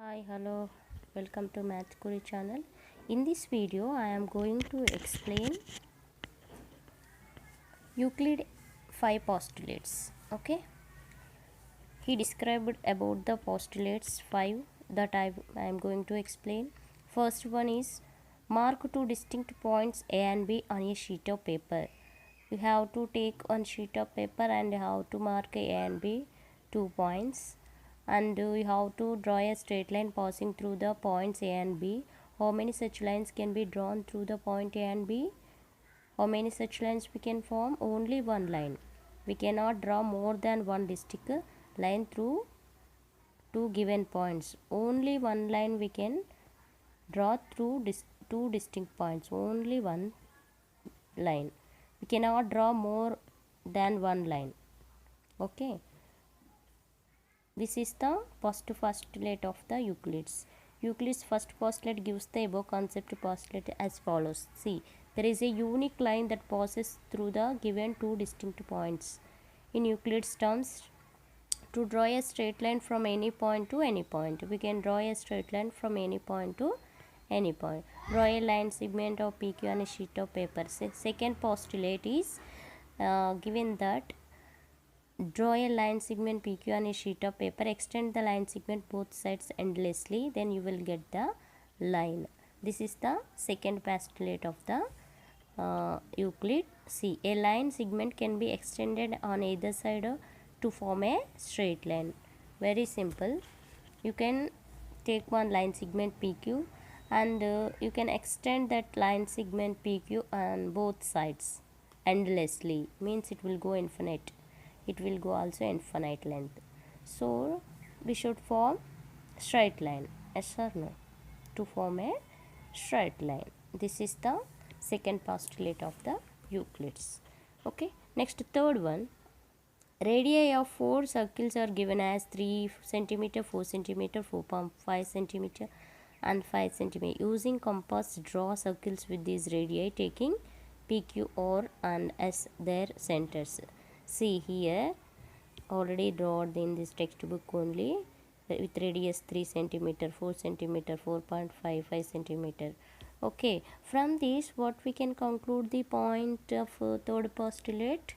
Hi, hello, welcome to Math Guru channel. In this video, I am going to explain Euclid 5 postulates. Okay, he described about the postulates 5 that I am going to explain. First one is mark two distinct points A and B on a sheet of paper. You have to take one sheet of paper and you have to mark A and B 2 points, and you have to draw a straight line passing through the points A and B. How many such lines can be drawn through the point A and B? How many such lines we can form? Only one line. We cannot draw more than one distinct line through two given points. Only one line we can draw through two distinct points. Only one line. We cannot draw more than one line. Okay, this is the first postulate of the Euclid's. Euclid's first postulate gives the above concept postulate as follows. See, there is a unique line that passes through the given two distinct points. In Euclid's terms, to draw a straight line from any point to any point, we can draw a straight line from any point to any point. Draw a line segment of PQ on a sheet of paper. Second postulate is given that draw a line segment PQ on a sheet of paper, extend the line segment both sides endlessly, then you will get the line. This is the second postulate of the Euclid. See, a line segment can be extended on either side to form a straight line. Very simple. You can take one line segment PQ and you can extend that line segment PQ on both sides endlessly, means it will go infinite. It will go also infinite length. So we should form straight line. Yes or no? To form a straight line. This is the second postulate of the Euclid's. Okay. Next, third one. Radii of four circles are given as 3 cm, 4 cm, 4.5 cm and 5 cm. Using compass, draw circles with these radii, taking PQ, R and S their centers. See here, already drawn in this textbook only, with radius 3 cm, 4 cm, 4.5, 5 cm. Okay, from this what we can conclude the point of third postulate?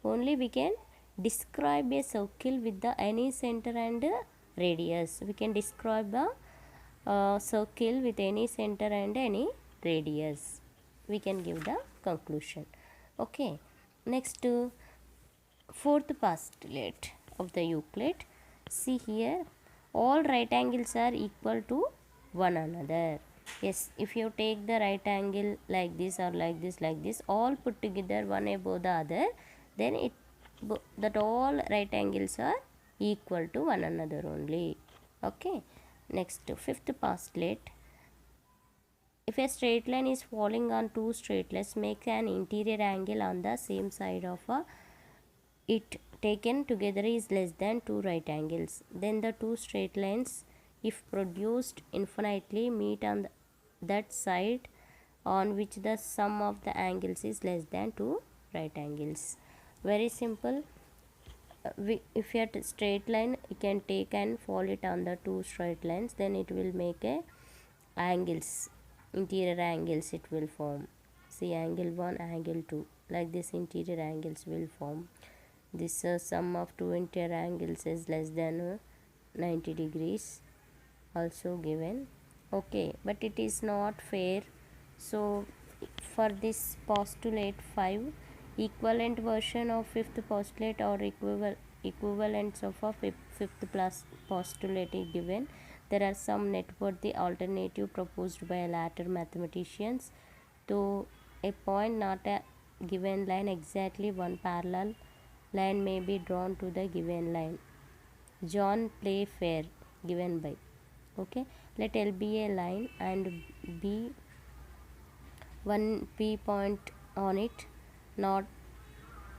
Only we can describe a circle with the any center and radius. We can describe a circle with any center and any radius. We can give the conclusion. Okay, next fourth postulate of the Euclid. See here, all right angles are equal to one another. Yes, if you take the right angle like this or like this, all put together one above the other, then that all right angles are equal to one another only. Okay, next fifth postulate. If a straight line is falling on two straight lines, make an interior angle on the same side of it taken together is less than two right angles. Then the two straight lines, if produced infinitely, meet on that side on which the sum of the angles is less than two right angles. Very simple. If you have a straight line, you can take and fall it on the two straight lines, then it will make a angles, interior angles it will form. See, angle 1, angle 2, like this interior angles will form. This sum of two interior angles is less than 90 degrees also given. Okay, but it is not fair. So for this postulate 5, equivalent version of fifth postulate or equivalents of a fifth plus postulate is given. There are some noteworthy alternative proposed by later mathematicians. To a point, not a given line, exactly one parallel line may be drawn to the given line. John Playfair given by. Okay, let L be a line and B one P point on it, not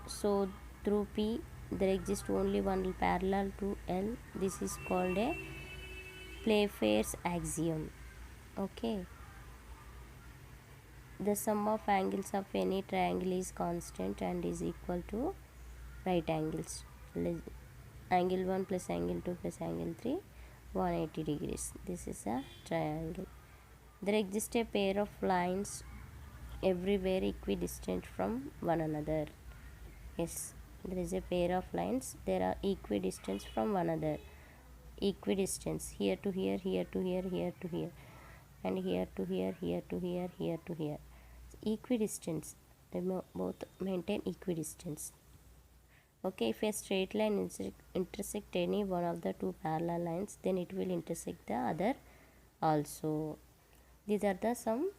so through P there exists only one parallel to L. This is called a Playfair's axiom. Okay, the sum of angles of any triangle is constant and is equal to right angles. Angle 1 plus angle 2 plus angle 3 180 degrees. This is a triangle. There exists a pair of lines everywhere equidistant from one another. Yes, there is a pair of lines. There are equidistant from one another. Equidistance here to here, here to here, here to here, and here to here, here to here, here to here. Equidistance. They both maintain equidistance. Okay, if a straight line intersect any one of the two parallel lines, then it will intersect the other also. These are the some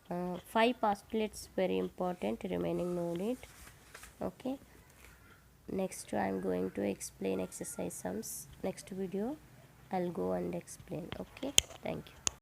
5 postulates, very important, remaining no need. Okay, next I am going to explain exercise sums. Next video I'll go and explain. Okay, thank you.